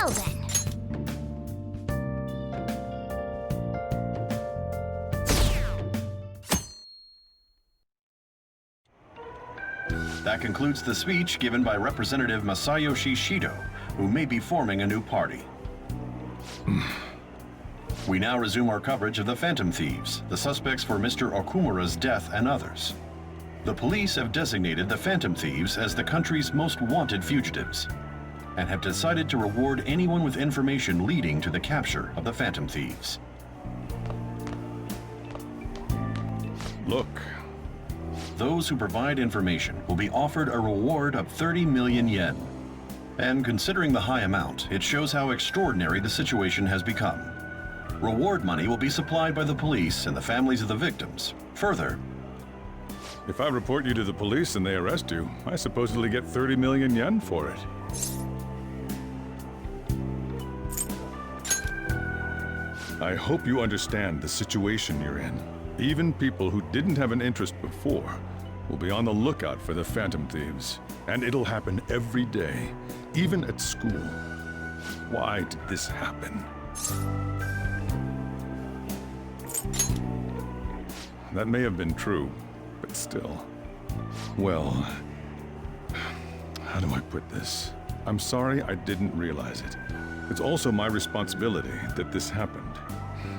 Well then. That concludes the speech given by Representative Masayoshi Shido, who may be forming a new party. We now resume our coverage of the Phantom Thieves, the suspects for Mr. Okumura's death and others. The police have designated the Phantom Thieves as the country's most wanted fugitives, and have decided to reward anyone with information leading to the capture of the Phantom Thieves. Look. Those who provide information will be offered a reward of 30 million yen. And considering the high amount, it shows how extraordinary the situation has become. Reward money will be supplied by the police and the families of the victims. Further, If I report you to the police and they arrest you, I supposedly get 30 million yen for it. I hope you understand the situation you're in. Even people who didn't have an interest before will be on the lookout for the Phantom Thieves. And it'll happen every day, even at school. Why did this happen? That may have been true, but still. Well, how do I put this? I'm sorry I didn't realize it. It's also my responsibility that this happened.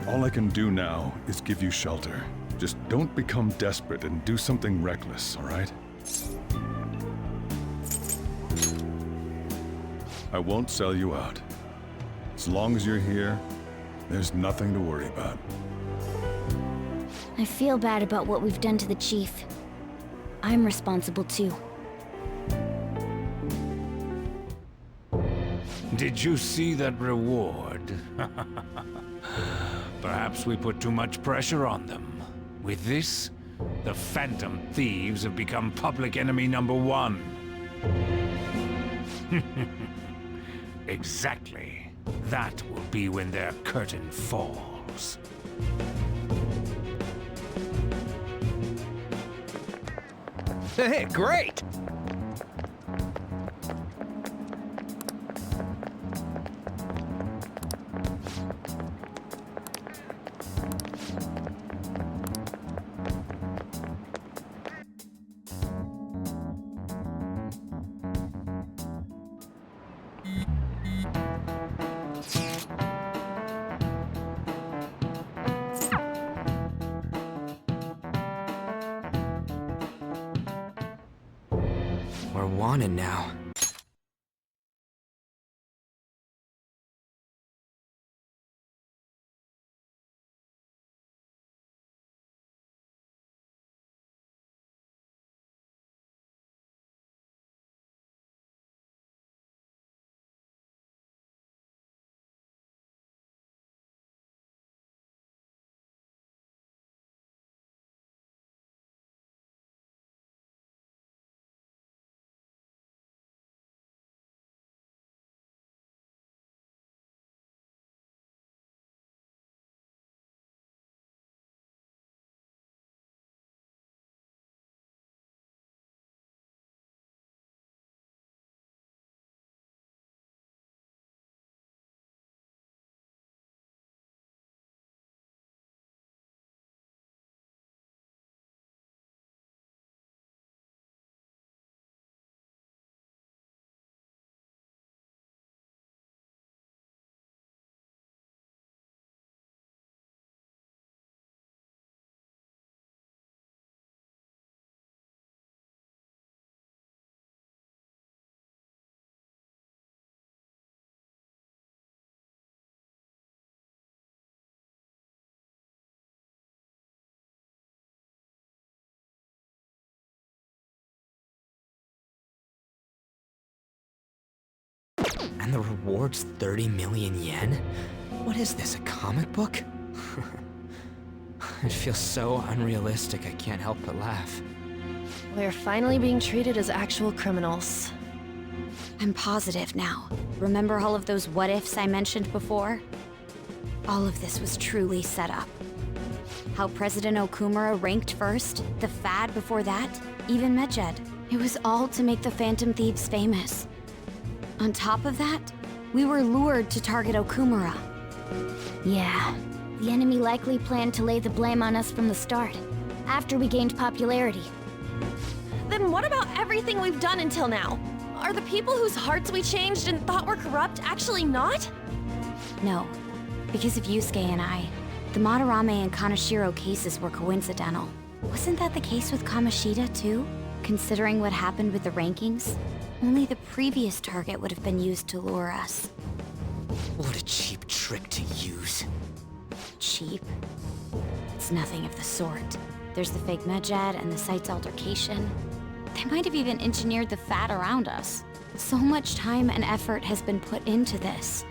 All I can do now is give you shelter. Just don't become desperate and do something reckless, all right? I won't sell you out. As long as you're here, there's nothing to worry about. I feel bad about what we've done to the chief. I'm responsible too. Did you see that reward? Perhaps we put too much pressure on them. With this, the Phantom Thieves have become public enemy #1. Exactly. That will be when their curtain falls. Hey, great! We're wanted now. And the reward's 30 million yen? What is this, a comic book? It feels so unrealistic I can't help but laugh. We're finally being treated as actual criminals. I'm positive now. Remember all of those what-ifs I mentioned before? All of this was truly set up. How President Okumura ranked first, the fad before that, even Medjed. It was all to make the Phantom Thieves famous. On top of that, We were lured to target Okumura. Yeah, the enemy likely planned to lay the blame on us from the start, after we gained popularity. Then what about everything we've done until now? Are the people whose hearts we changed and thought were corrupt actually not? No, because of Yusuke and I, the Madarame and Kaneshiro cases were coincidental. Wasn't that the case with Kamoshida too? Considering what happened with the rankings, only the previous target would have been used to lure us. What a cheap trick to use. Cheap? It's nothing of the sort. There's the fake Medjed and the site's altercation. They might have even engineered the fat around us. So much time and effort has been put into this.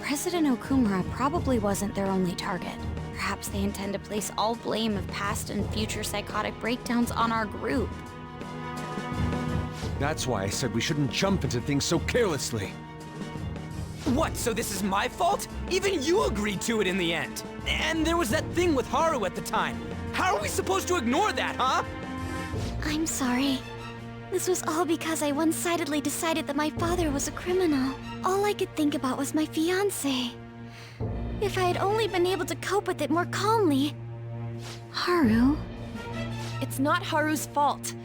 President Okumura probably wasn't their only target. Perhaps they intend to place all blame of past and future psychotic breakdowns on our group. That's why I said we shouldn't jump into things so carelessly. What, so this is my fault? Even you agreed to it in the end. And there was that thing with Haru at the time. How are we supposed to ignore that, huh? I'm sorry. This was all because I one-sidedly decided that my father was a criminal. All I could think about was my fiancé. If I had only been able to cope with it more calmly. Haru? It's not Haru's fault.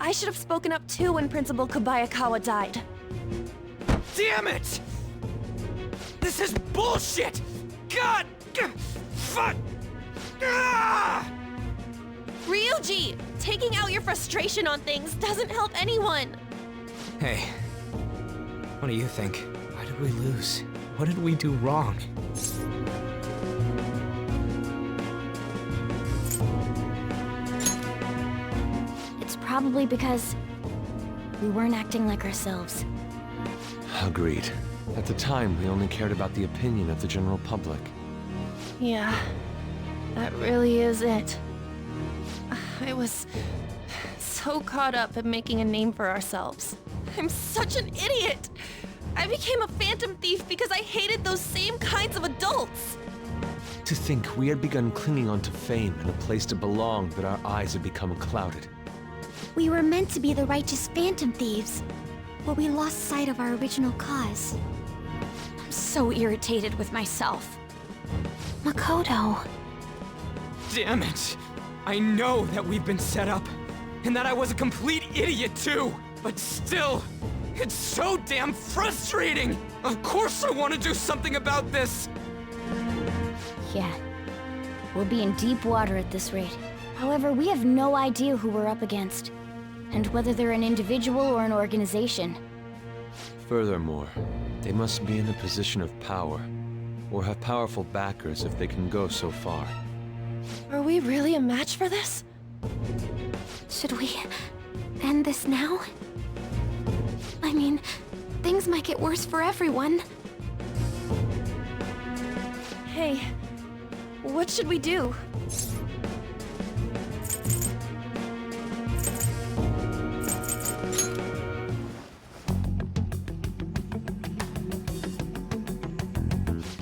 I should have spoken up too when Principal Kobayakawa died. Damn it! This is bullshit! God! Fuck! Ah! Ryuji! Taking out your frustration on things doesn't help anyone! Hey, what do you think? Why did we lose? What did we do wrong? It's probably because we weren't acting like ourselves. Agreed. At the time, we only cared about the opinion of the general public. Yeah, that really is it. I was so caught up in making a name for ourselves. I'm such an idiot! I became a phantom thief because I hated those same kinds of adults! To think we had begun clinging onto fame and a place to belong, that our eyes had become clouded. We were meant to be the righteous phantom thieves, but we lost sight of our original cause. I'm so irritated with myself. Makoto. Damn it! I know that we've been set up, and that I was a complete idiot too! But still, it's so damn frustrating! Of course I want to do something about this! Yeah. We'll be in deep water at this rate. However, we have no idea who we're up against, and whether they're an individual or an organization. Furthermore, they must be in a position of power, or have powerful backers if they can go so far. Are we really a match for this? Should we end this now? I mean, things might get worse for everyone. Hey, what should we do?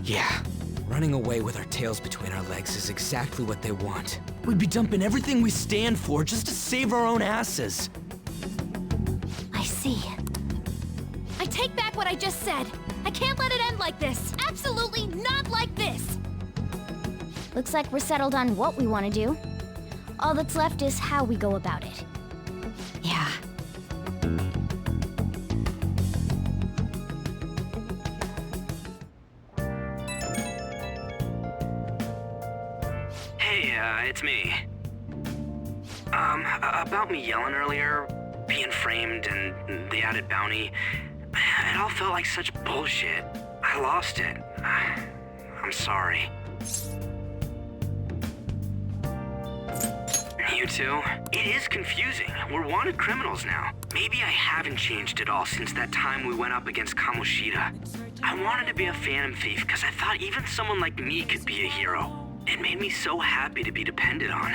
Yeah, running away with our tails between our legs is exactly what they want. We'd be dumping everything we stand for just to save our own asses. I see. I take back what I just said. I can't let it end like this. Absolutely not like this. Looks like we're settled on what we want to do. All that's left is how we go about it. Yeah. Hey, it's me. About me yelling earlier, being framed, and the added bounty, it all felt like such bullshit. I lost it. I'm sorry. You two? It is confusing. We're wanted criminals now. Maybe I haven't changed at all since that time we went up against Kamoshida. I wanted to be a phantom thief because I thought even someone like me could be a hero. It made me so happy to be depended on.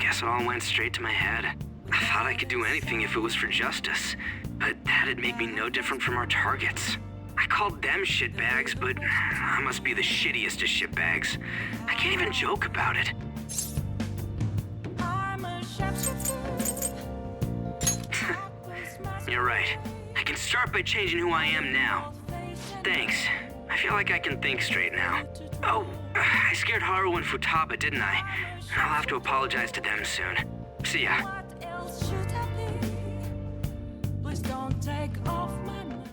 Guess it all went straight to my head. I thought I could do anything if it was for justice, but that'd make me no different from our targets. I called them shitbags, but I must be the shittiest of shitbags. I can't even joke about it. You're right. I can start by changing who I am now. Thanks. I feel like I can think straight now. Oh, I scared Haru and Futaba, didn't I? I'll have to apologize to them soon. See ya. What else should I be? Please don't take off my mind.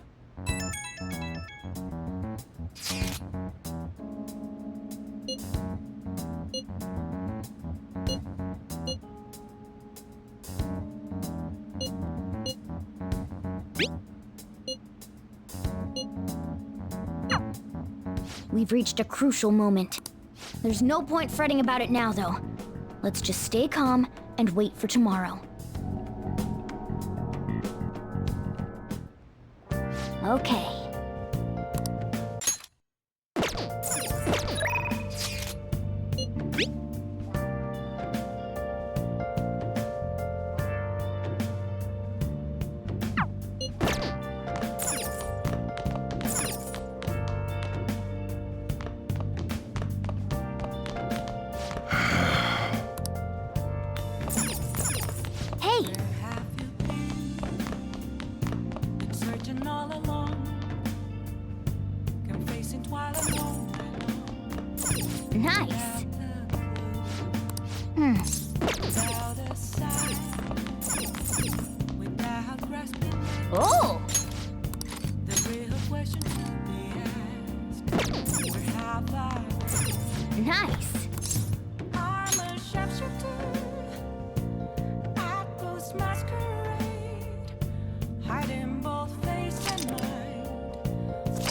We've reached a crucial moment. There's no point fretting about it now, though. Let's just stay calm and wait for tomorrow. Okay. All along, confessing while alone. Nice. Without a sign, without grasping Oh! the real question to be asked. Where have I? Nice. I'm a sharpshooter at Ghost Masquerade, hiding both face and mind,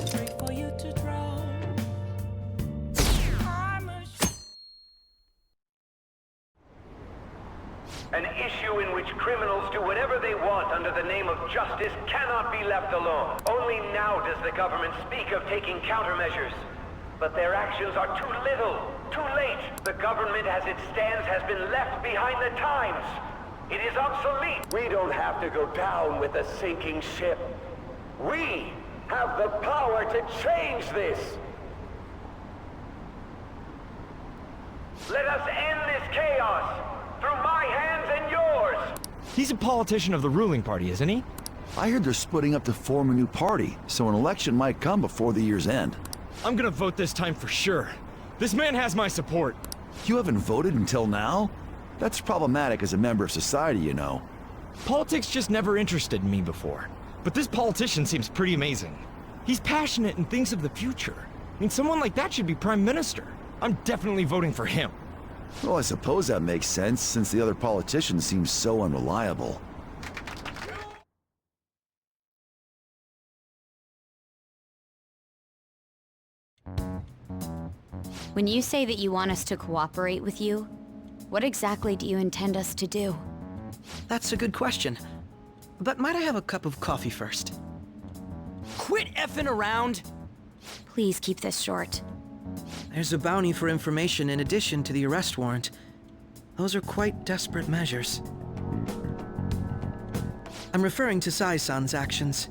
straight for you to draw. I'm a An issue in which criminals do whatever they want under the name of justice cannot be left alone. Only now does the government speak of taking countermeasures. But their actions are too little, too late. The government as it stands has been left behind the times. It is obsolete. We don't have to go down with a sinking ship. We have the power to change this. Let us end this chaos through my hands and yours. He's a politician of the ruling party, isn't he? I heard they're splitting up to form a new party, so an election might come before the year's end. I'm gonna vote this time for sure. This man has my support. You haven't voted until now? That's problematic as a member of society, you know. Politics just never interested me before. But this politician seems pretty amazing. He's passionate and thinks of the future. I mean, someone like that should be prime minister. I'm definitely voting for him. Well, I suppose that makes sense, since the other politician seems so unreliable. When you say that you want us to cooperate with you, what exactly do you intend us to do? That's a good question. But might I have a cup of coffee first? Quit effing around! Please keep this short. There's a bounty for information in addition to the arrest warrant. Those are quite desperate measures. I'm referring to Sai-san's actions.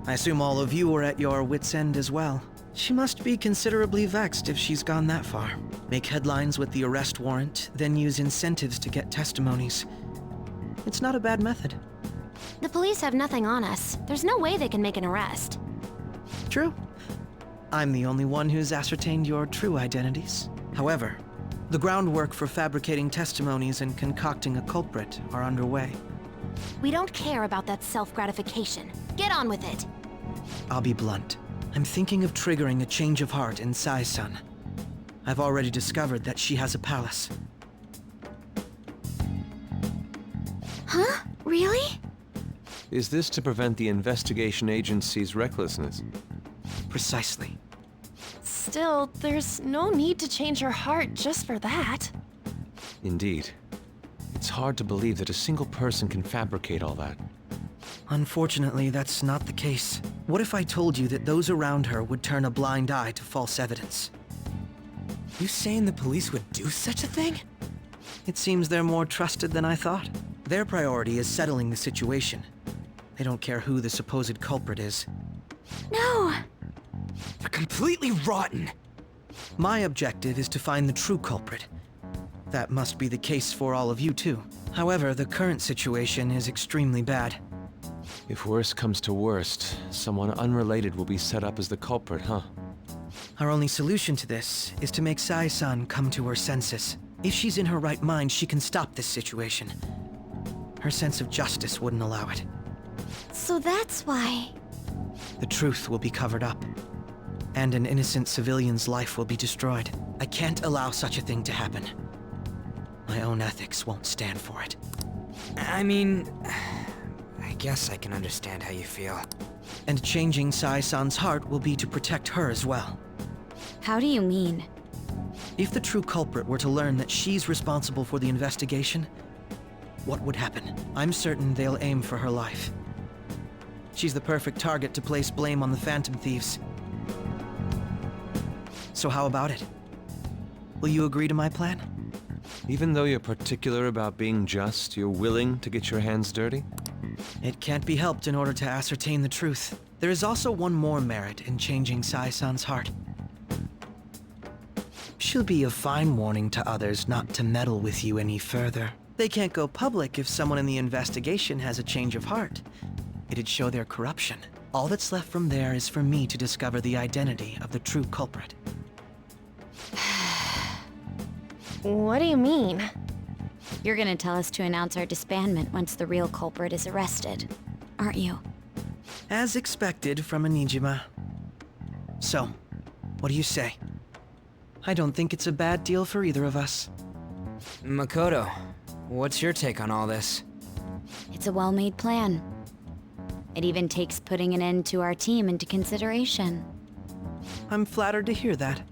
I assume all of you are at your wits' end as well. She must be considerably vexed if she's gone that far. Make headlines with the arrest warrant, then use incentives to get testimonies. It's not a bad method. The police have nothing on us. There's no way they can make an arrest. True. I'm the only one who's ascertained your true identities. However, the groundwork for fabricating testimonies and concocting a culprit are underway. We don't care about that self-gratification. Get on with it. I'll be blunt. I'm thinking of triggering a change of heart in Sai-san. I've already discovered that she has a palace. Huh? Really? Is this to prevent the investigation agency's recklessness? Precisely. Still, there's no need to change her heart just for that. Indeed. It's hard to believe that a single person can fabricate all that. Unfortunately, that's not the case. What if I told you that those around her would turn a blind eye to false evidence? You saying the police would do such a thing? It seems they're more trusted than I thought. Their priority is settling the situation. They don't care who the supposed culprit is. No! They're completely rotten! My objective is to find the true culprit. That must be the case for all of you too. However, the current situation is extremely bad. If worst comes to worst, someone unrelated will be set up as the culprit, huh? Our only solution to this is to make Sai-san come to her senses. If she's in her right mind, she can stop this situation. Her sense of justice wouldn't allow it. So that's why. The truth will be covered up, and an innocent civilian's life will be destroyed. I can't allow such a thing to happen. My own ethics won't stand for it. I mean, I guess I can understand how you feel. And changing Sai-san's heart will be to protect her as well. How do you mean? If the true culprit were to learn that she's responsible for the investigation, what would happen? I'm certain they'll aim for her life. She's the perfect target to place blame on the Phantom Thieves. So how about it? Will you agree to my plan? Even though you're particular about being just, you're willing to get your hands dirty? It can't be helped in order to ascertain the truth. There is also one more merit in changing Sai-san's heart. She'll be a fine warning to others not to meddle with you any further. They can't go public if someone in the investigation has a change of heart. It'd show their corruption. All that's left from there is for me to discover the identity of the true culprit. What do you mean? You're gonna tell us to announce our disbandment once the real culprit is arrested, aren't you? As expected from a Nijima. So, what do you say? I don't think it's a bad deal for either of us. Makoto, what's your take on all this? It's a well-made plan. It even takes putting an end to our team into consideration. I'm flattered to hear that.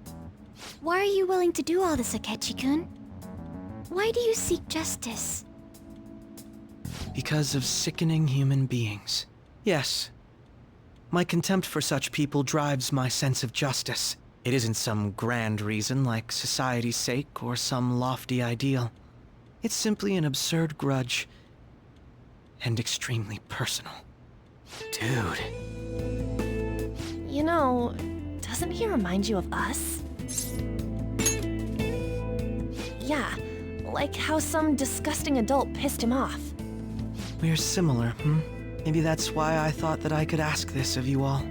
Why are you willing to do all this, Akechi-kun? Why do you seek justice? Because of sickening human beings. Yes. My contempt for such people drives my sense of justice. It isn't some grand reason like society's sake or some lofty ideal. It's simply an absurd grudge. And extremely personal. Dude. You know, doesn't he remind you of us? Yeah, like how some disgusting adult pissed him off. We're similar, Maybe that's why I thought that I could ask this of you all.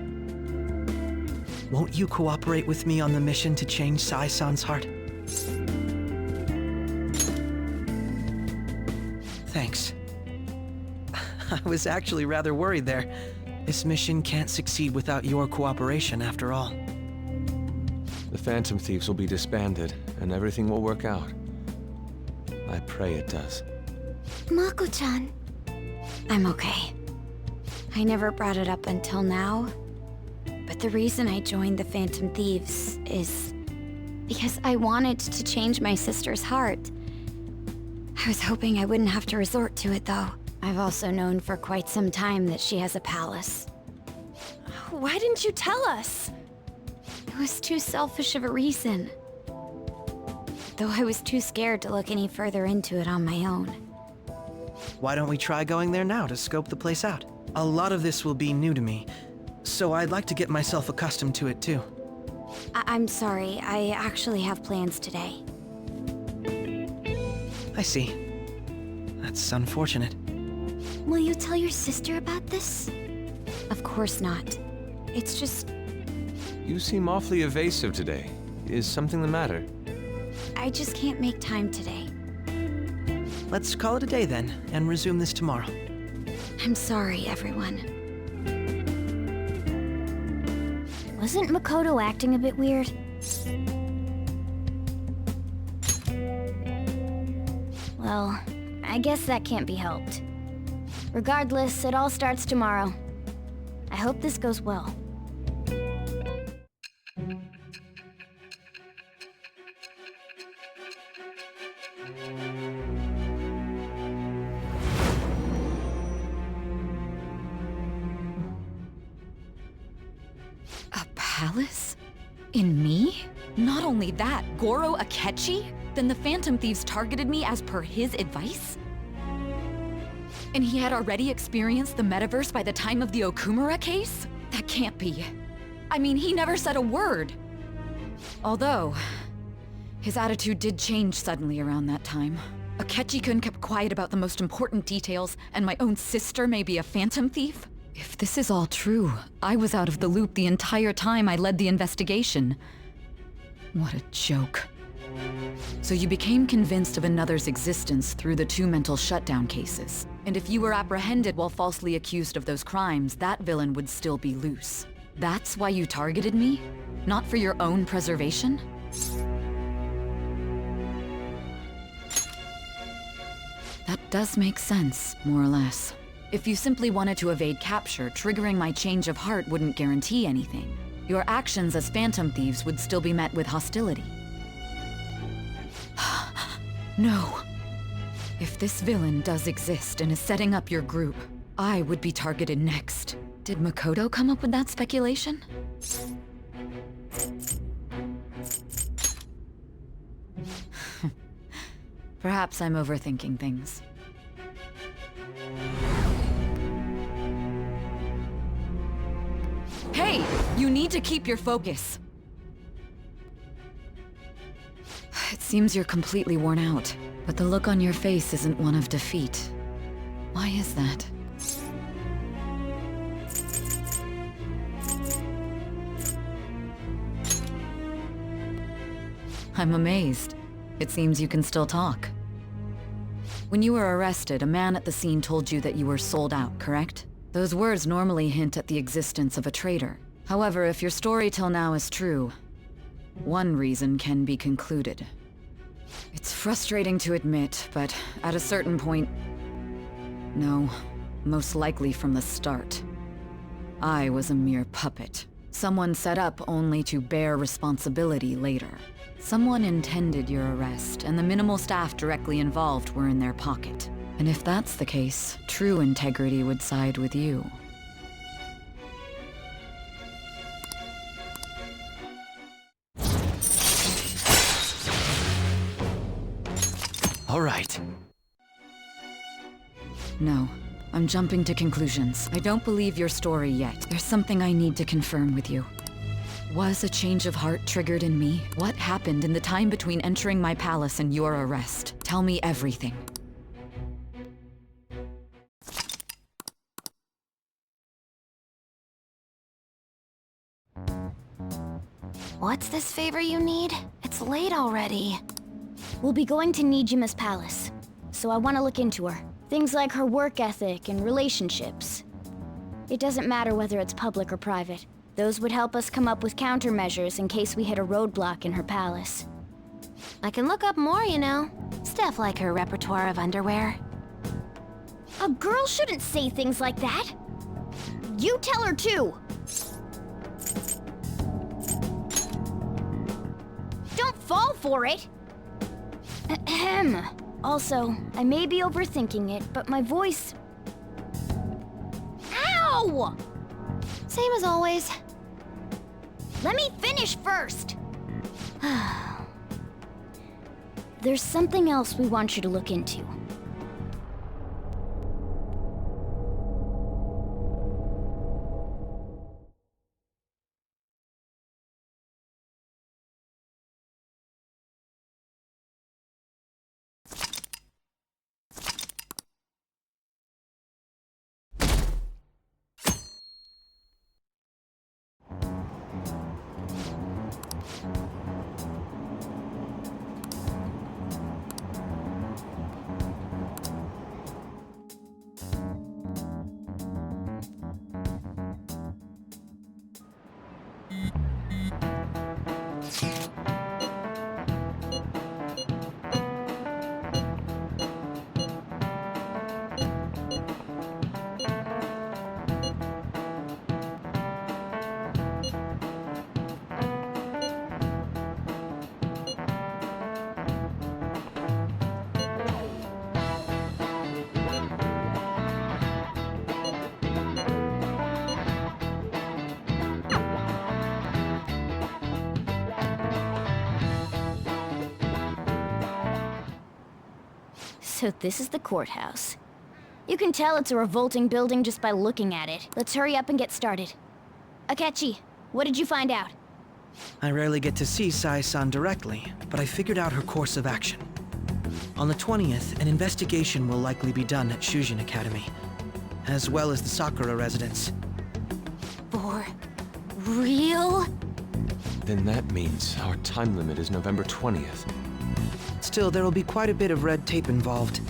Won't you cooperate with me on the mission to change Sai-san's heart? Thanks. I was actually rather worried there. This mission can't succeed without your cooperation, after all. The Phantom Thieves will be disbanded, and everything will work out. I pray it does. Mako-chan. I'm okay. I never brought it up until now, but the reason I joined the Phantom Thieves is because I wanted to change my sister's heart. I was hoping I wouldn't have to resort to it, though. I've also known for quite some time that she has a palace. Why didn't you tell us? It was too selfish of a reason. Though I was too scared to look any further into it on my own. Why don't we try going there now to scope the place out? A lot of this will be new to me, so I'd like to get myself accustomed to it too. I'm sorry, I actually have plans today. I see. That's unfortunate. Will you tell your sister about this? Of course not. It's just... You seem awfully evasive today. Is something the matter? I just can't make time today. Let's call it a day then, and resume this tomorrow. I'm sorry, everyone. Wasn't Makoto acting a bit weird? Well, I guess that can't be helped. Regardless, it all starts tomorrow. I hope this goes well. A palace? In me? Not only that, Goro Akechi? Then the Phantom Thieves targeted me as per his advice? And he had already experienced the metaverse by the time of the Okumura case? That can't be. I mean, he never said a word. Although, his attitude did change suddenly around that time. Akechi-kun kept quiet about the most important details, and my own sister may be a phantom thief? If this is all true, I was out of the loop the entire time I led the investigation. What a joke. So you became convinced of another's existence through the 2 mental shutdown cases. And if you were apprehended while falsely accused of those crimes, that villain would still be loose. That's why you targeted me? Not for your own preservation? That does make sense, more or less. If you simply wanted to evade capture, triggering my change of heart wouldn't guarantee anything. Your actions as phantom thieves would still be met with hostility. No. If this villain does exist and is setting up your group, I would be targeted next. Did Makoto come up with that speculation? Perhaps I'm overthinking things. Hey! You need to keep your focus. It seems you're completely worn out, but the look on your face isn't one of defeat. Why is that? I'm amazed. It seems you can still talk. When you were arrested, a man at the scene told you that you were sold out, correct? Those words normally hint at the existence of a traitor. However, if your story till now is true, one reason can be concluded. It's frustrating to admit, but at a certain point... No, most likely from the start. I was a mere puppet. Someone set up only to bear responsibility later. Someone intended your arrest, and the minimal staff directly involved were in their pocket. And if that's the case, true integrity would side with you. All right. No, I'm jumping to conclusions. I don't believe your story yet. There's something I need to confirm with you. Was a change of heart triggered in me? What happened in the time between entering my palace and your arrest? Tell me everything. What's this favor you need? It's late already. We'll be going to Nijima's palace, so I want to look into her. Things like her work ethic and relationships. It doesn't matter whether it's public or private. Those would help us come up with countermeasures in case we hit a roadblock in her palace. I can look up more, you know. Stuff like her repertoire of underwear. A girl shouldn't say things like that. You tell her too. Don't fall for it. Ahem. Also, I may be overthinking it, but my voice... Ow! Same as always. Let me finish first! There's something else we want you to look into. So this is the courthouse. You can tell it's a revolting building just by looking at it. Let's hurry up and get started. Akechi, what did you find out? I rarely get to see Sai-san directly, but I figured out her course of action. On the 20th, an investigation will likely be done at Shujin Academy, as well as the Sakura residence. For real? Then that means our time limit is November 20th. Still, there will be quite a bit of red tape involved.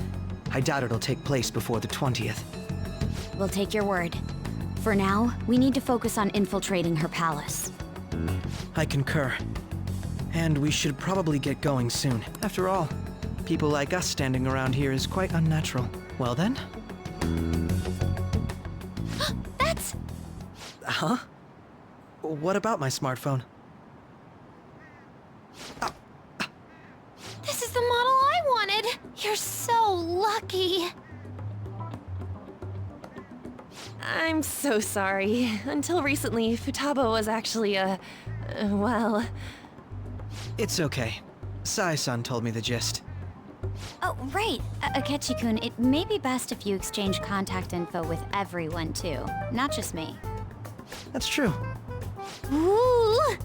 I doubt it'll take place before the 20th. We'll take your word. For now, we need to focus on infiltrating her palace. I concur. And we should probably get going soon. After all, people like us standing around here is quite unnatural. Well then? That's... Huh? What about my smartphone? This is the model I wanted! You're so lucky! I'm so sorry. Until recently, Futaba was actually well... It's okay. Sai-san told me the gist. Oh, right. Akechi-kun, it may be best if you exchange contact info with everyone, too. Not just me. That's true. Ooh!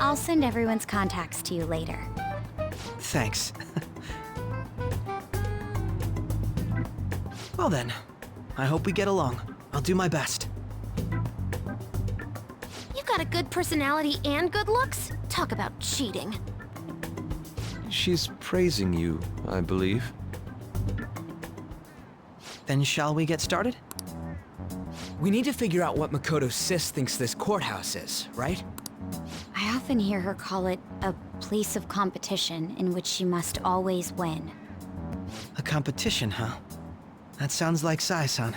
I'll send everyone's contacts to you later. Thanks. Well then, I hope we get along. I'll do my best. You got a good personality and good looks? Talk about cheating. She's praising you, I believe. Then shall we get started? We need to figure out what Makoto Sis thinks this courthouse is, right? I often hear her call it a place of competition in which she must always win. A competition, huh? That sounds like Sai-san.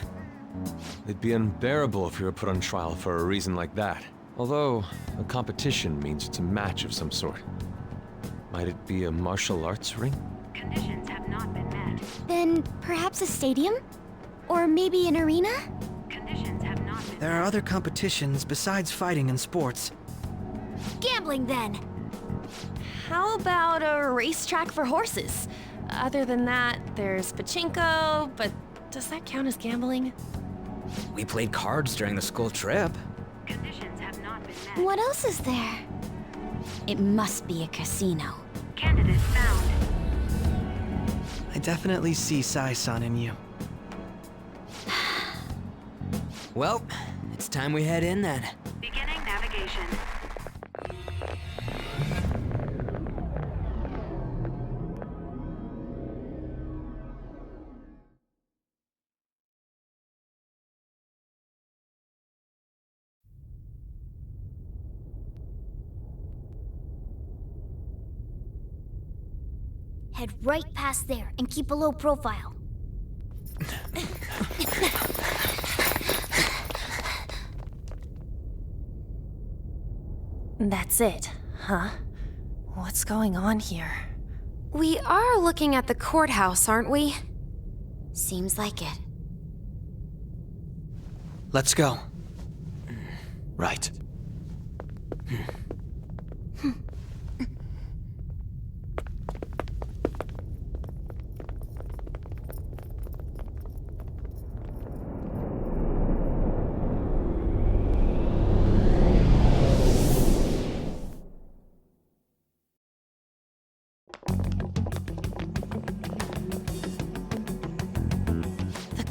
It'd be unbearable if you were put on trial for a reason like that. Although, a competition means it's a match of some sort. Might it be a martial arts ring? Conditions have not been met. Then perhaps a stadium? Or maybe an arena? Conditions have not been There are other competitions besides fighting and sports. Gambling, then! How about a racetrack for horses? Other than that, there's pachinko, but does that count as gambling? We played cards during the school trip. Conditions have not been met. What else is there? It must be a casino. Candidate found. I definitely see Sai-san in you. Well, it's time we head in then. Beginning navigation. Head right past there and keep a low profile. That's it, huh? What's going on here? We are looking at the courthouse, aren't we? Seems like it. Let's go. Right.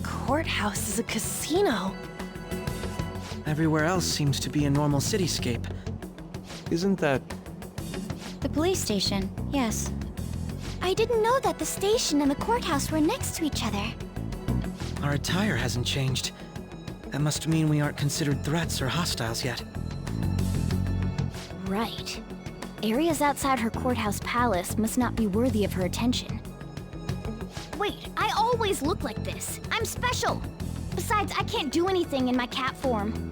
Courthouse is a casino. Everywhere else seems to be a normal cityscape. Isn't that... The police station, yes. I didn't know that the station and the courthouse were next to each other. Our attire hasn't changed. That must mean we aren't considered threats or hostiles yet. Right. Areas outside her courthouse palace must not be worthy of her attention. Wait, I always look like this. I'm special. Besides, I can't do anything in my cat form.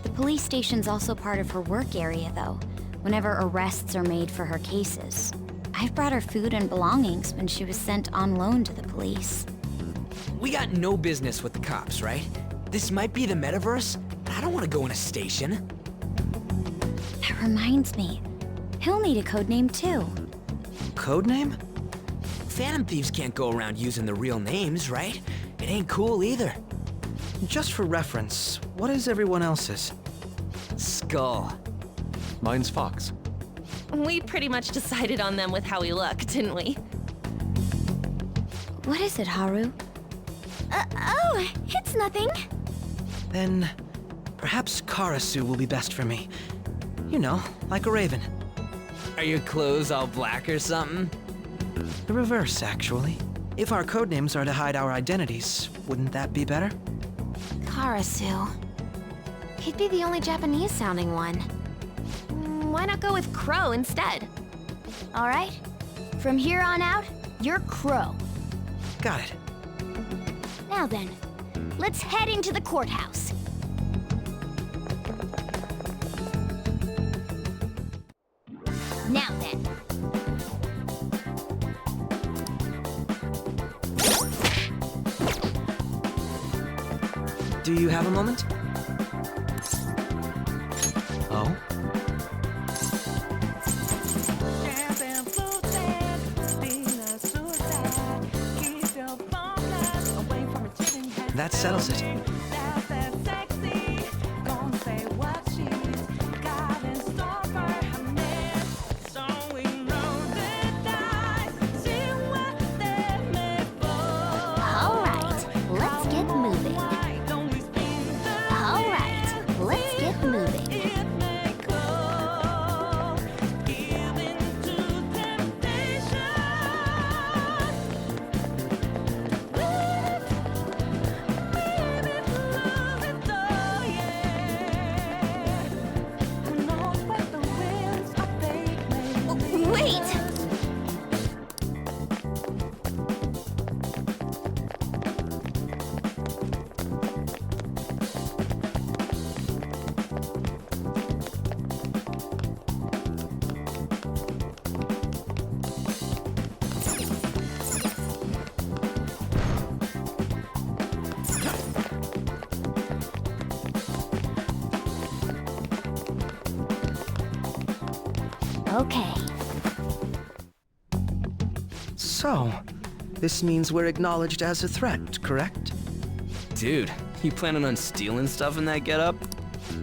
The police station's also part of her work area, though, whenever arrests are made for her cases. I've brought her food and belongings when she was sent on loan to the police. We got no business with the cops, right? This might be the metaverse, but I don't want to go in a station. That reminds me. He'll need a codename, too. Codename? Phantom thieves can't go around using the real names, right? It ain't cool either. Just for reference, what is everyone else's? Skull. Mine's Fox. We pretty much decided on them with how we look, didn't we? What is it, Haru? Oh, it's nothing. Then perhaps Karasu will be best for me. You know, like a raven. Are your clothes all black or something? The reverse, actually. If our codenames are to hide our identities, wouldn't that be better? Karasu. He'd be the only Japanese-sounding one. Why not go with Crow instead? All right. From here on out, you're Crow. Got it. Now then, let's head into the courthouse. Now then. Do you have a moment? Oh? That settles it. Okay. So, this means we're acknowledged as a threat, correct? Dude, you planning on stealing stuff in that getup?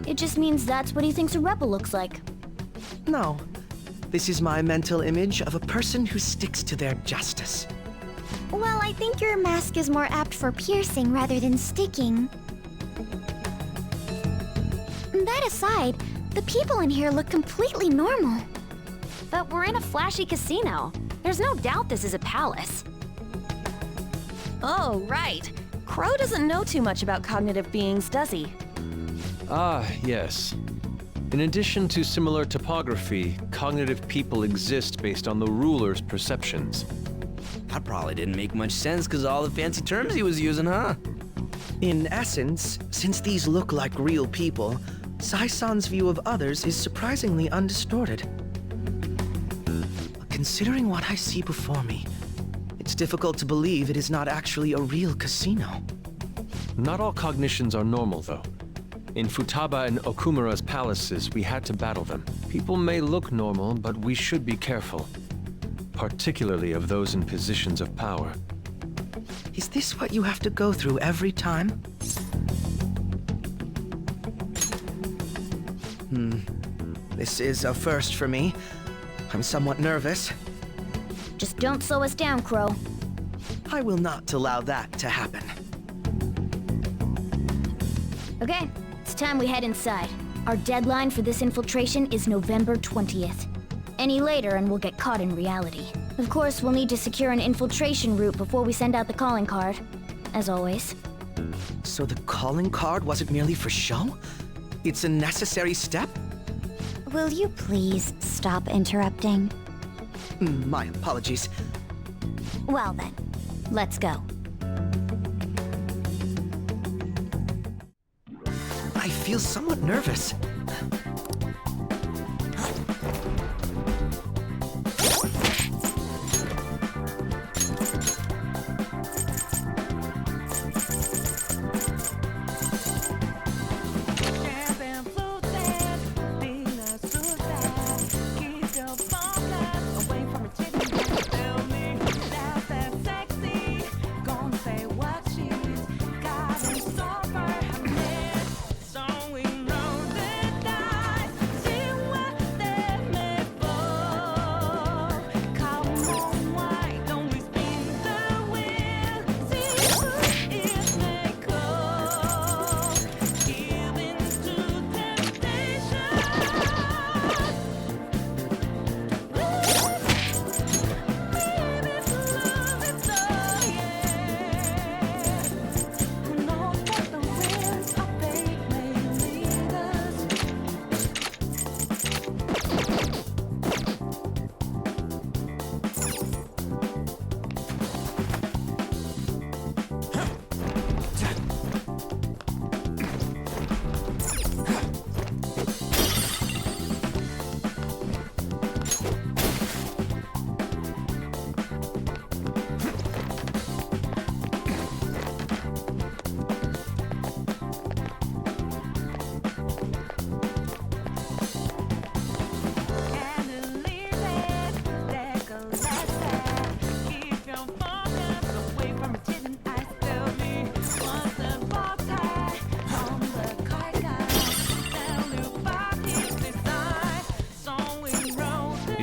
It just means that's what he thinks a rebel looks like. No. This is my mental image of a person who sticks to their justice. Well, I think your mask is more apt for piercing rather than sticking. That aside, the people in here look completely normal. But we're in a flashy casino. There's no doubt this is a palace. Oh, right. Crow doesn't know too much about cognitive beings, does he? Ah, yes. In addition to similar topography, cognitive people exist based on the ruler's perceptions. That probably didn't make much sense because of all the fancy terms he was using, huh? In essence, since these look like real people, Sai-san's view of others is surprisingly undistorted. Considering what I see before me, it's difficult to believe it is not actually a real casino. Not all cognitions are normal, though. In Futaba and Okumura's palaces, we had to battle them. People may look normal, but we should be careful. Particularly of those in positions of power. Is this what you have to go through every time? This is a first for me. I'm somewhat nervous. Just don't slow us down, Crow. I will not allow that to happen. Okay, it's time we head inside. Our deadline for this infiltration is November 20th. Any later and we'll get caught in reality. Of course, we'll need to secure an infiltration route before we send out the calling card. As always. So the calling card wasn't merely for show? It's a necessary step? Will you please stop interrupting? My apologies. Well then, let's go. I feel somewhat nervous.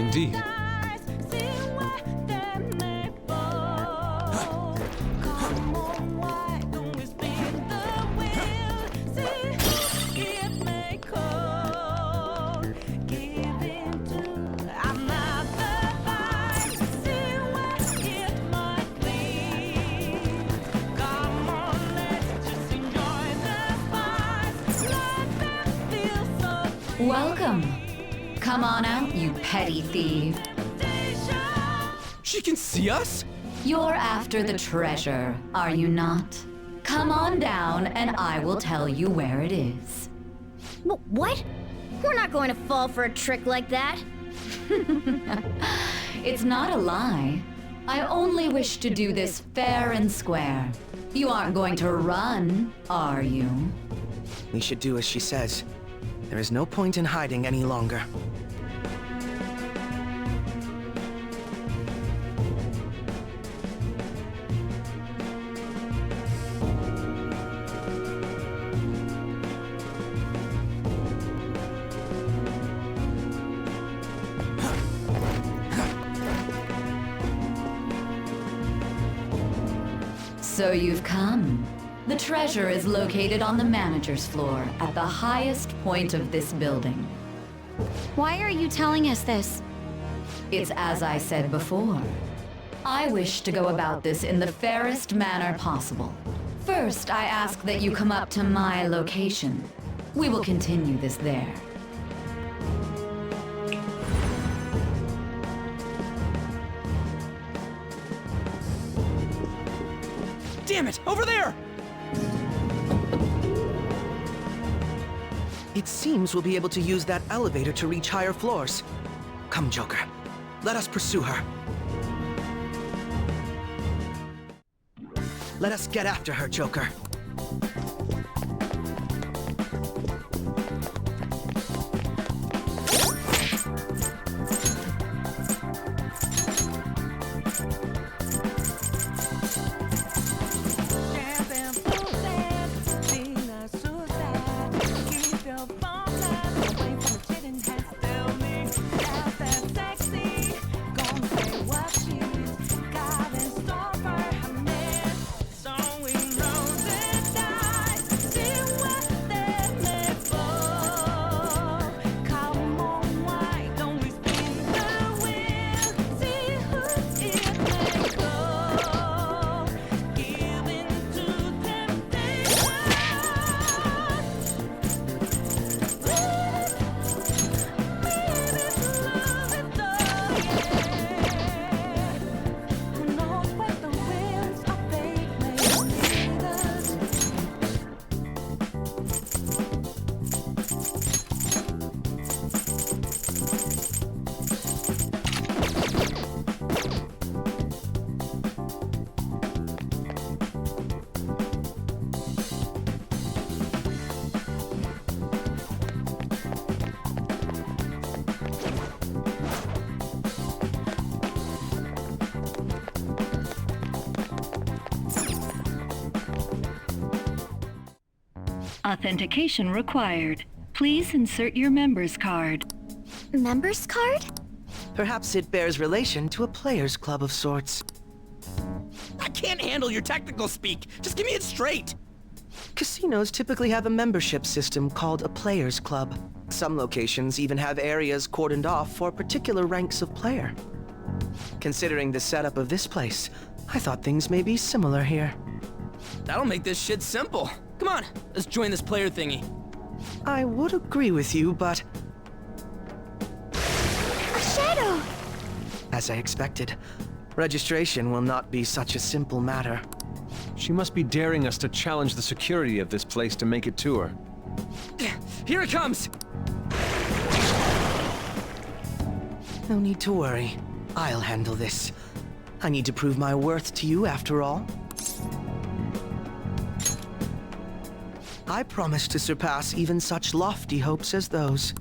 Indeed. Welcome. Come on out, you petty thief. She can see us? You're after the treasure, are you not? Come on down and I will tell you where it is. What? We're not going to fall for a trick like that. It's not a lie. I only wish to do this fair and square. You aren't going to run, are you? We should do as she says. There is no point in hiding any longer. So you've come. The treasure is located on the manager's floor at the highest point of this building. Why are you telling us this? It's as I said before. I wish to go about this in the fairest manner possible. First, I ask that you come up to my location. We will continue this there. Damn it! Over there! It seems we'll be able to use that elevator to reach higher floors. Come, Joker. Let us pursue her. Let us get after her, Joker. Authentication required. Please insert your member's card. Member's card? Perhaps it bears relation to a players' club of sorts. I can't handle your technical speak. Just give me it straight. Casinos typically have a membership system called a players' club. Some locations even have areas cordoned off for particular ranks of player. Considering the setup of this place, I thought things may be similar here. That'll make this shit simple. Come on, let's join this player thingy. I would agree with you, but... A shadow! As I expected, registration will not be such a simple matter. She must be daring us to challenge the security of this place to make it to her. Here it comes! No need to worry. I'll handle this. I need to prove my worth to you after all. I promise to surpass even such lofty hopes as those.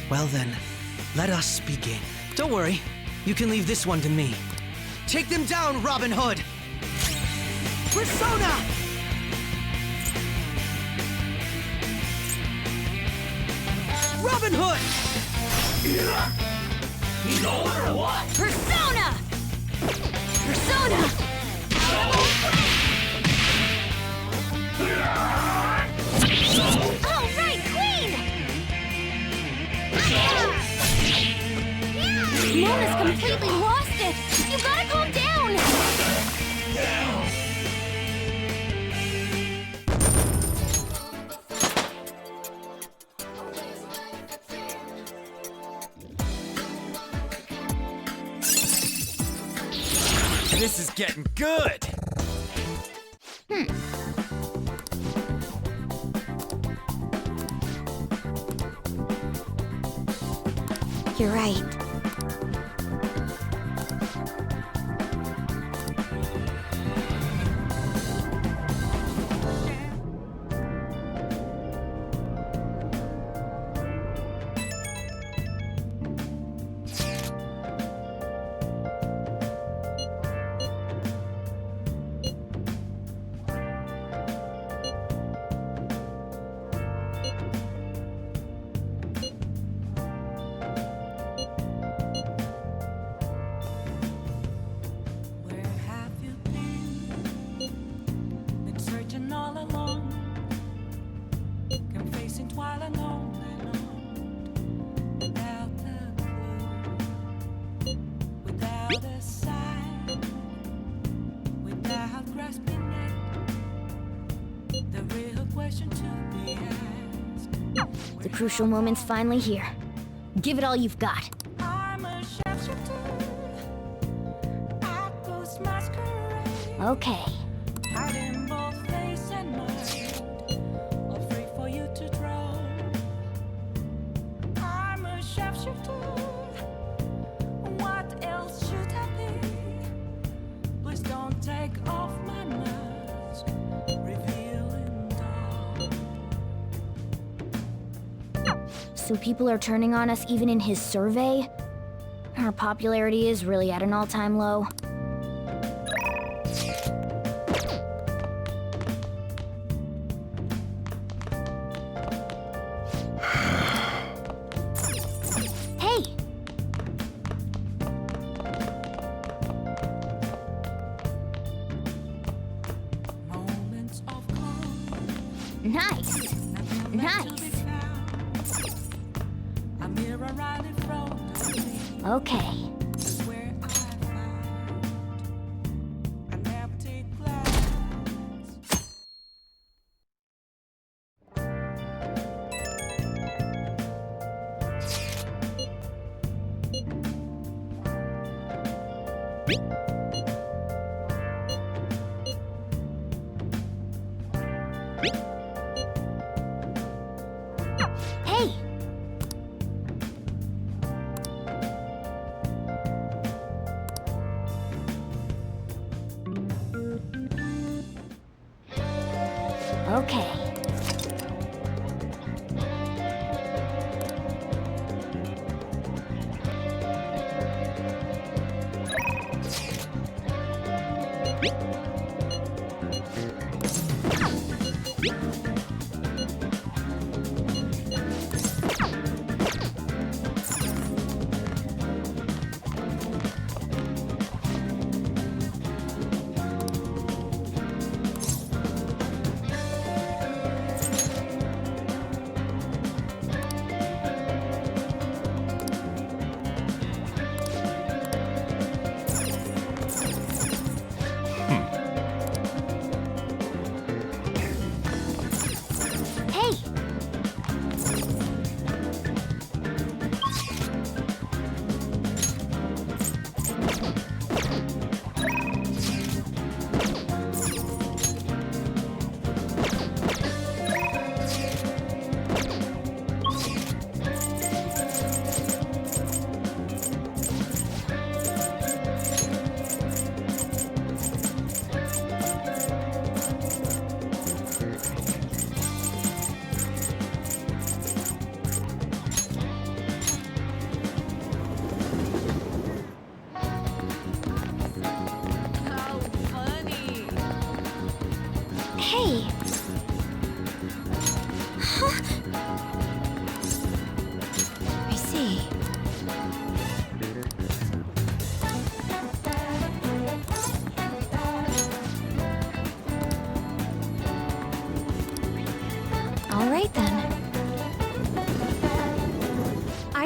Well then, Let us begin. Don't worry, you can leave this one to me. Take them down, Robin Hood! Persona! Robin Hood! Persona! Persona! All right, Queen! Mona's completely lost it! You gotta calm down! This is getting good! You're right. Where have you been searching all along, confessing twilight on and on, without a clue, without a sign, without grasping it. The real question to be asked. The crucial moment's finally here. Give it all you've got. I'm a shapeshifter. I ghost masquerade. Okay. Hiding both face and mind, all free for you to draw. I'm a shapeshifter. What else should I be? Please don't take off my mask, revealing dawn. So people are turning on us even in his survey? Our popularity is really at an all-time low. Hey! Moments of calm, Nice! Nice! a mirror right in front of me. Okay. Is where I find an empty glass. Hey! Okay.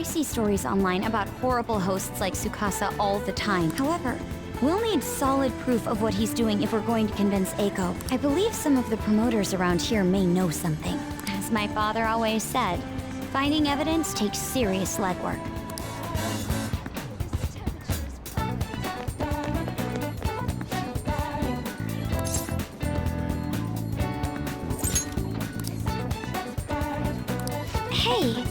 see stories online about horrible hosts like Tsukasa all the time. However, we'll need solid proof of what he's doing if we're going to convince Eiko. I believe some of the promoters around here may know something. As my father always said, finding evidence takes serious legwork. Hey!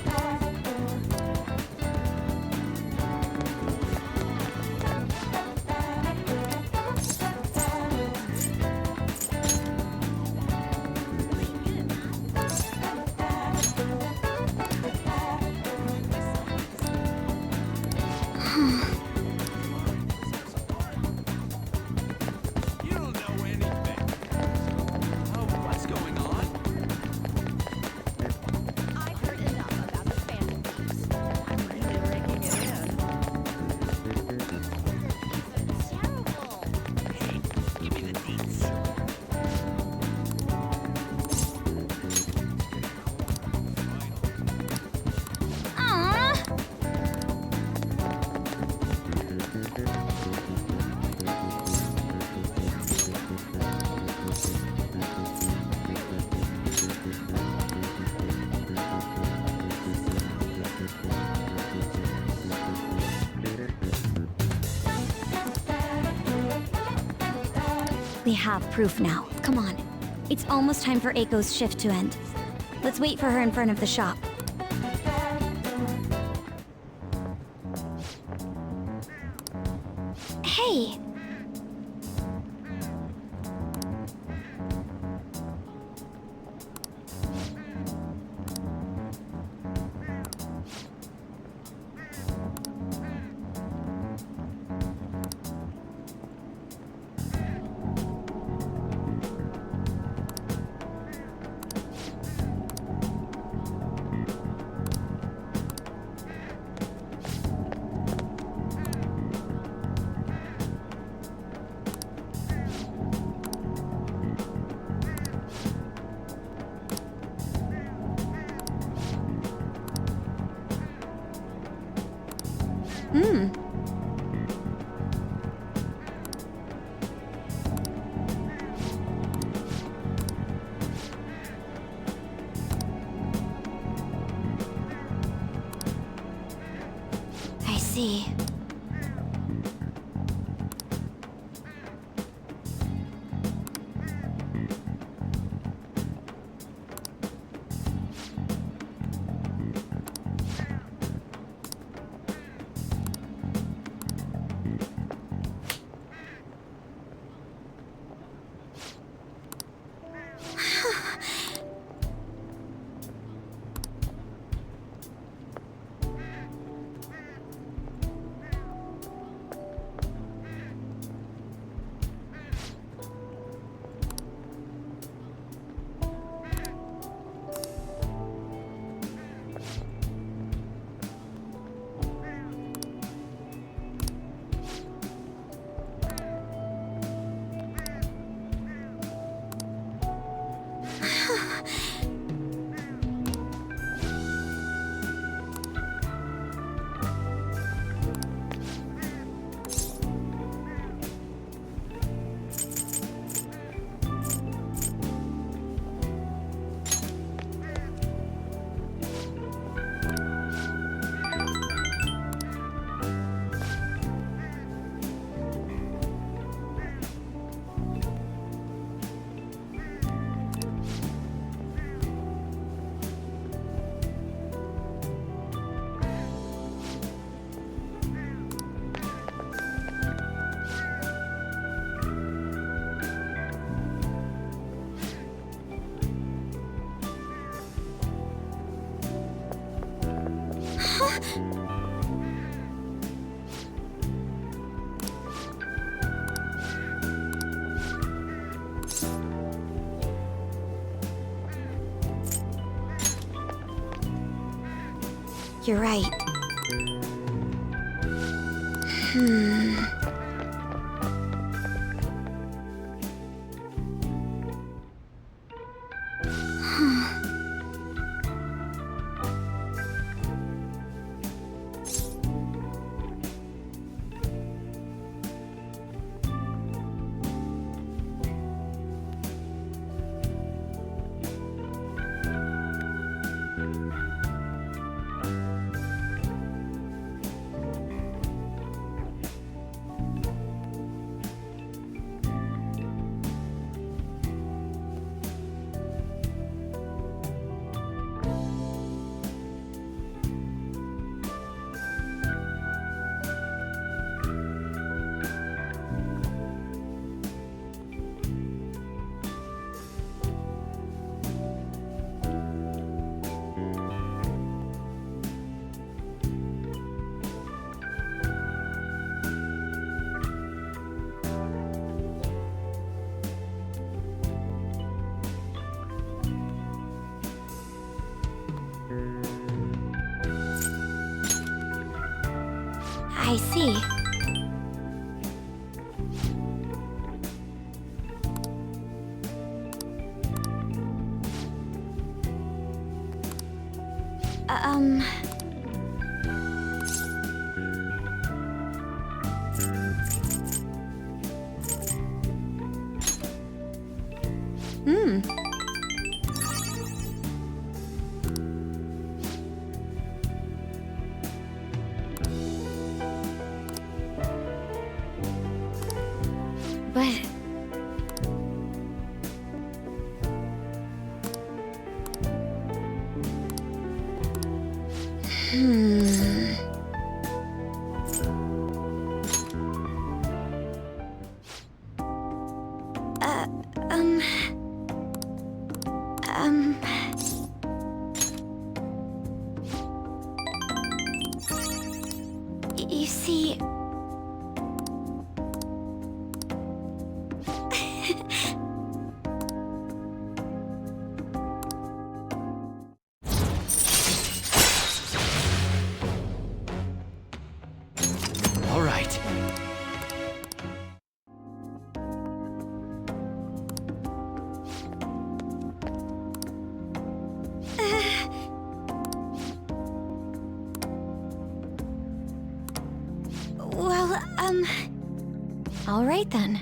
We have proof now. Come on. It's almost time for Eiko's shift to end. Let's wait for her in front of the shop. Hey! I see. You're right. I see. But... You see... All right. Well, all right then.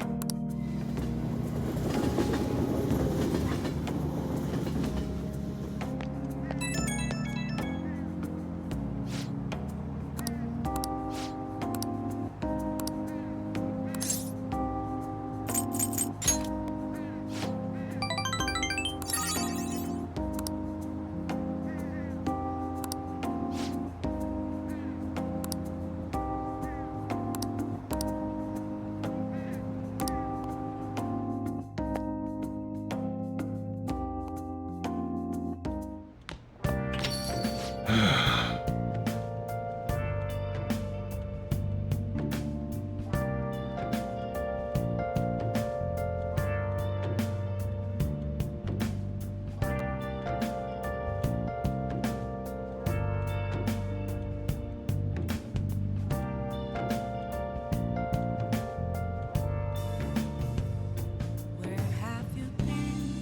Where have you been?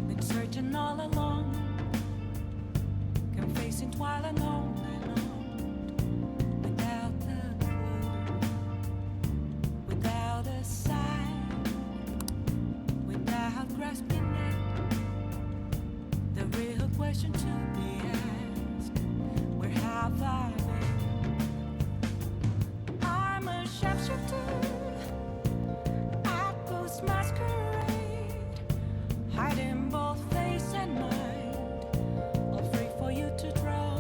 Been searching all along, confessing while alone and on, without a clue, without a sign, without grasping it. The real question to be asked: where have I been? I'm a sharpshooter. Masquerade, hiding both face and mind, all free for you to draw.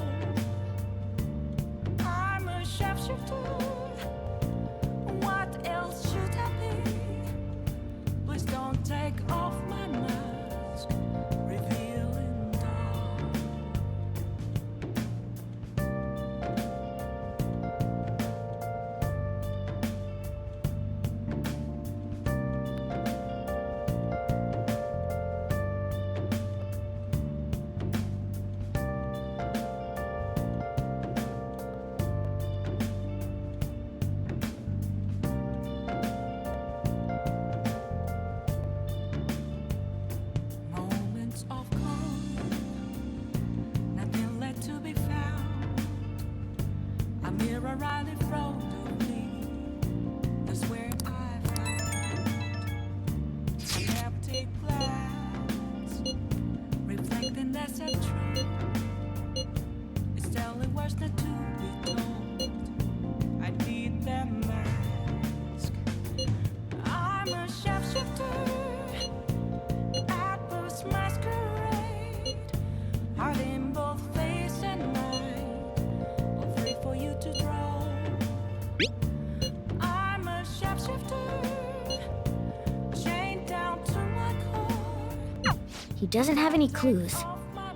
I'm a sharpshooter. What else should I be? Please don't take off my mask, revealing dawn. Moments of calm, nothing left to be found. A mirror right in front of me, that's where I found an empty glass, reflecting that's a tree. It's telling words not to be told. I need that mask. I'm a sharpshooter. Masquerade, hiding both face and mind, all free for you to draw. I'm a sharpshooter, chained down to my core. He doesn't have any clues,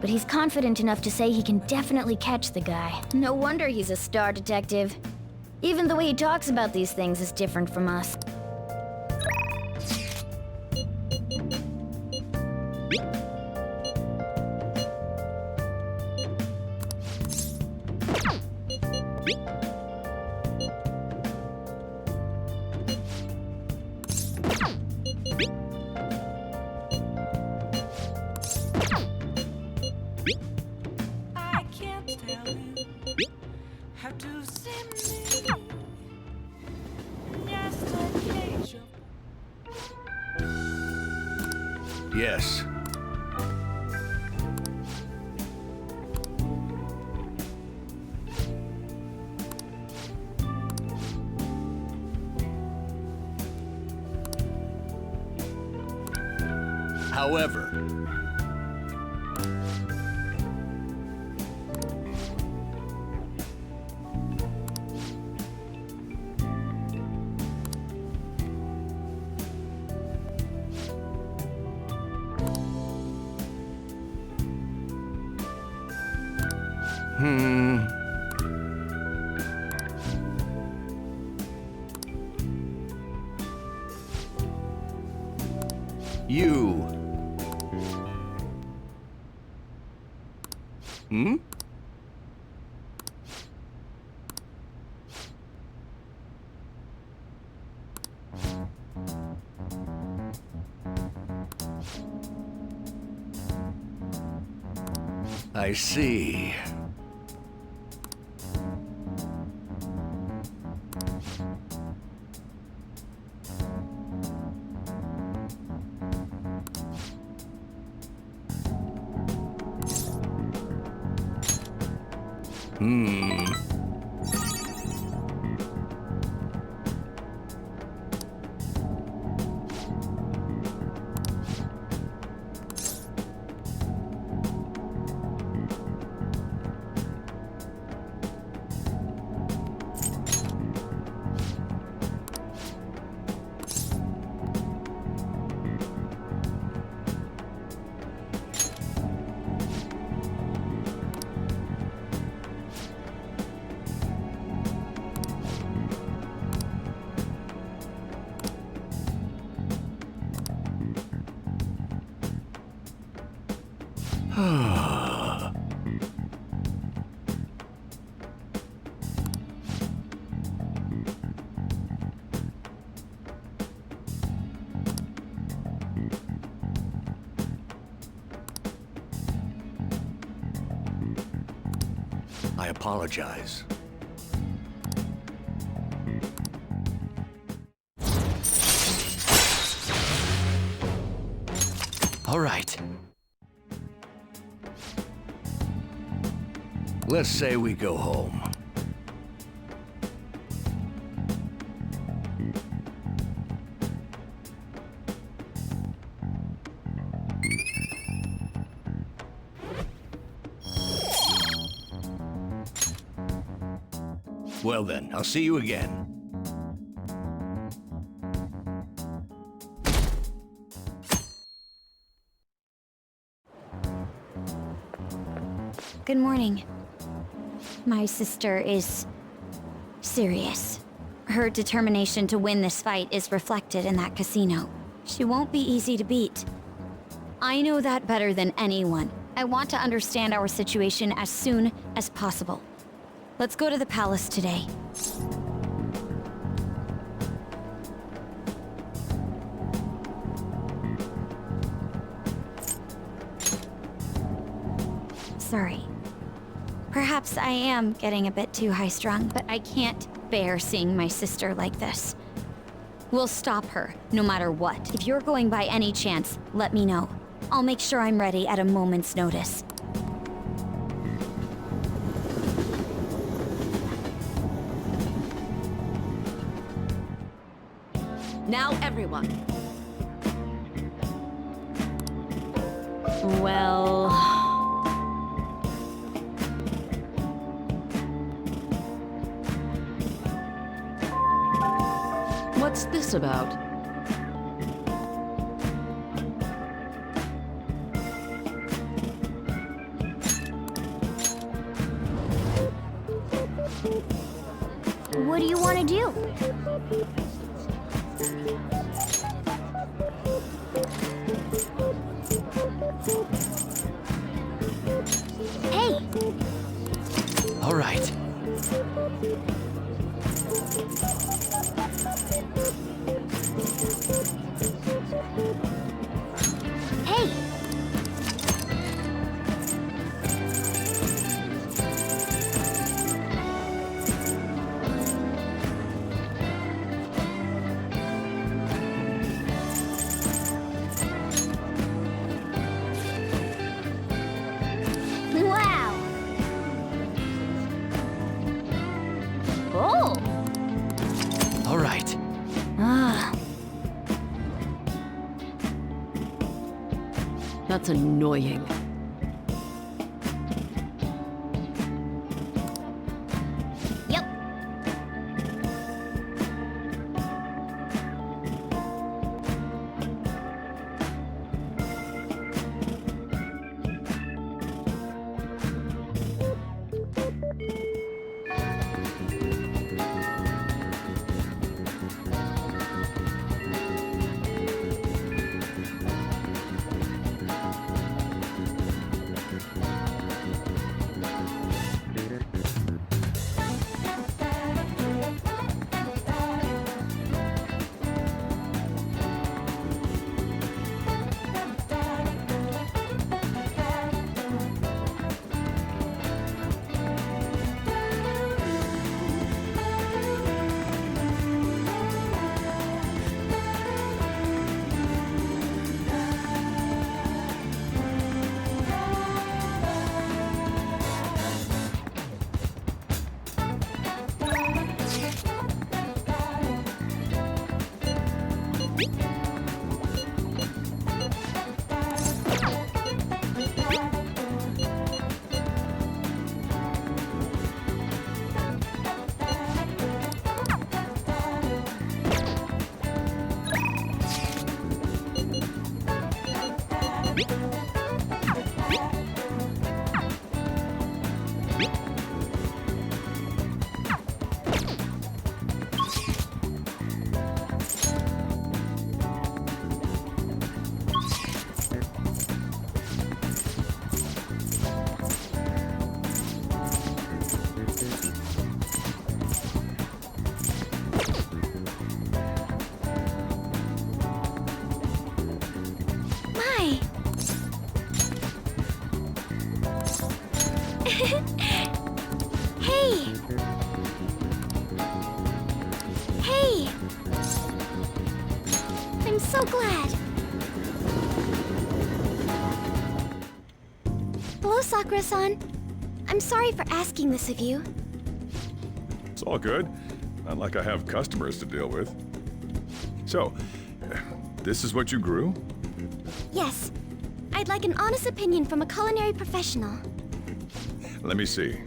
but he's confident enough to say he can definitely catch the guy. No wonder he's a star detective. Even the way he talks about these things is different from us. can't tell him how to see me. Just a cage of Yes. However, you. I see. I apologize. All right. Let's say we go home. Well then, I'll see you again. Good morning. My sister is serious. Her determination to win this fight is reflected in that casino. She won't be easy to beat. I know that better than anyone. I want to understand our situation as soon as possible. Let's go to the palace today. Sorry. Perhaps I am getting a bit too high-strung, but I can't bear seeing my sister like this. We'll stop her, no matter what. If you're going by any chance, let me know. I'll make sure I'm ready at a moment's notice. Now everyone. Well... What's this about? What do you want to do? Hey! All right. Hey! That's annoying. Yep. Hey! Hey! I'm so glad. Hello, Sakura-san. I'm sorry for asking this of you. It's all good. Not like I have customers to deal with. So, this is what you grew? Yes. I'd like an honest opinion from a culinary professional. Let me see.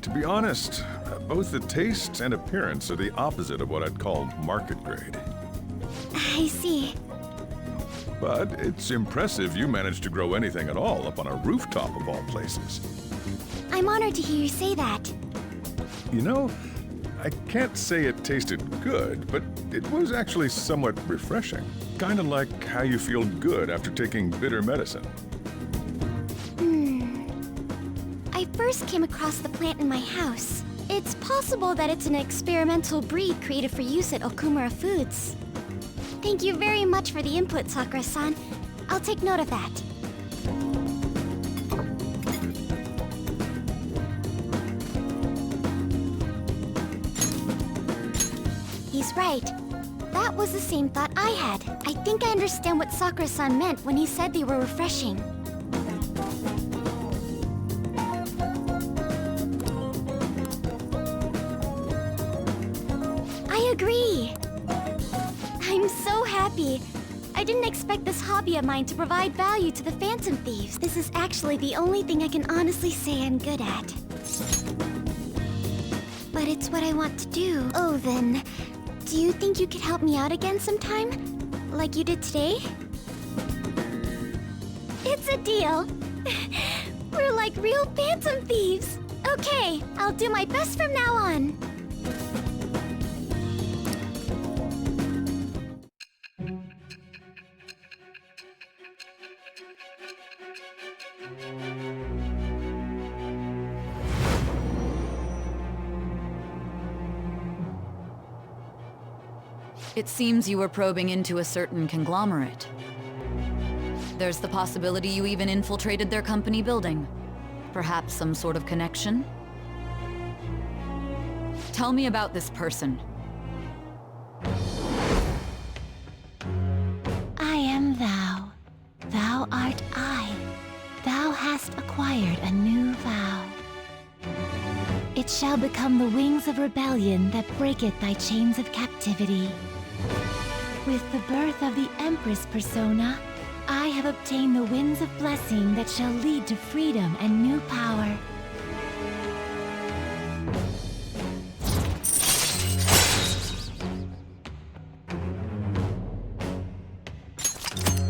To be honest, both the taste and appearance are the opposite of what I'd call market grade. I see. But it's impressive you managed to grow anything at all up on a rooftop of all places. I'm honored to hear you say that. You know, I can't say it tasted good, but it was actually somewhat refreshing. Kind of like how you feel good after taking bitter medicine. I first came across the plant in my house. It's possible that it's an experimental breed created for use at Okumura Foods. Thank you very much for the input, Sakura-san. I'll take note of that. He's right. That was the same thought I had. I think I understand what Sakura-san meant when he said they were refreshing. I agree. I'm so happy. I didn't expect this hobby of mine to provide value to the Phantom Thieves. This is actually the only thing I can honestly say I'm good at. But it's what I want to do. Oh, then, do you think you could help me out again sometime? Like you did today? It's a deal. We're like real Phantom Thieves. Okay, I'll do my best from now on. It seems you were probing into a certain conglomerate. There's the possibility you even infiltrated their company building. Perhaps some sort of connection? Tell me about this person. I am thou. Thou art I. Thou hast acquired a new vow. It shall become the wings of rebellion that breaketh thy chains of captivity. With the birth of the Empress persona, I have obtained the winds of blessing that shall lead to freedom and new power.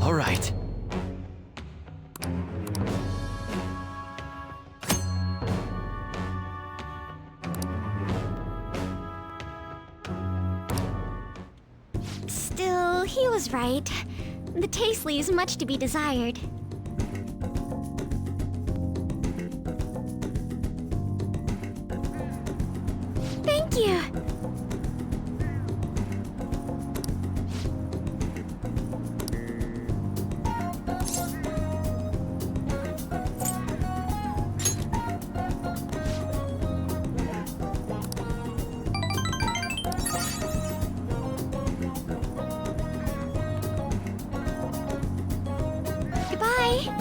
All right. Still, he was right. The taste leaves much to be desired. Thank you. Goodbye.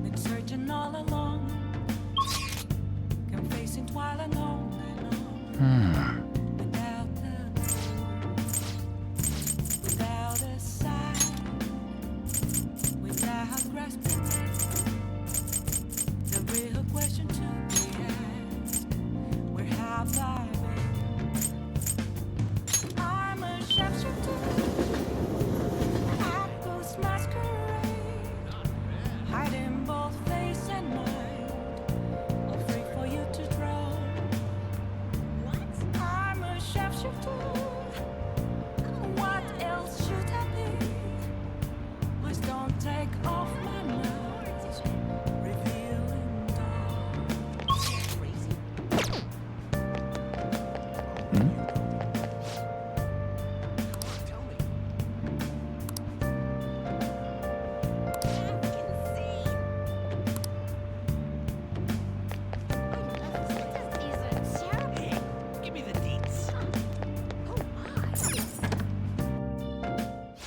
Been searching all along, confessing while alone without a sign, without grasping it. The real question to be asked: where have I been? I'm a sharpshooter. I ghost masquerade, hiding both face and mind, all free for you to draw. I'm a sharpshooter. What else should I be? Please don't take off my mask, revealing dark. Give me the deets.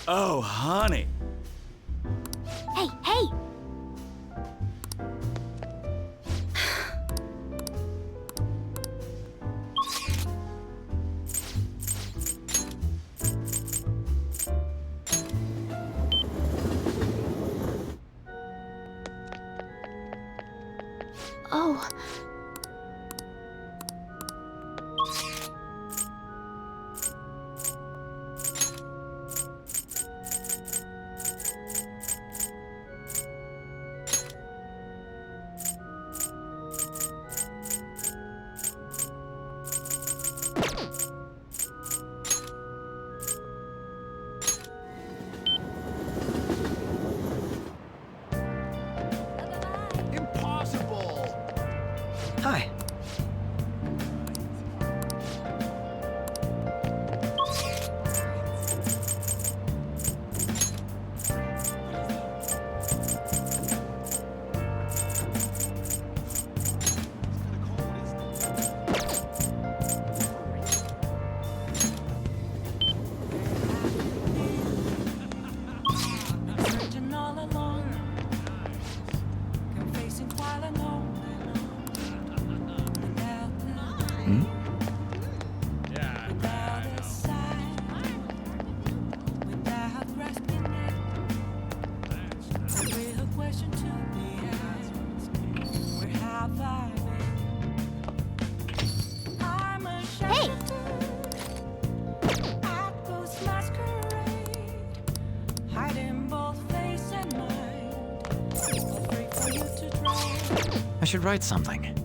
Oh, honey. Hey, hey! Oh. Impossible! Hi. Searching all along, confessing while alone without a sign, without grasping it. The real question to be asked: where have I been? I'm a sharpshooter. I ghost masquerade, hiding both face and mind, all free for you to draw. I should write something.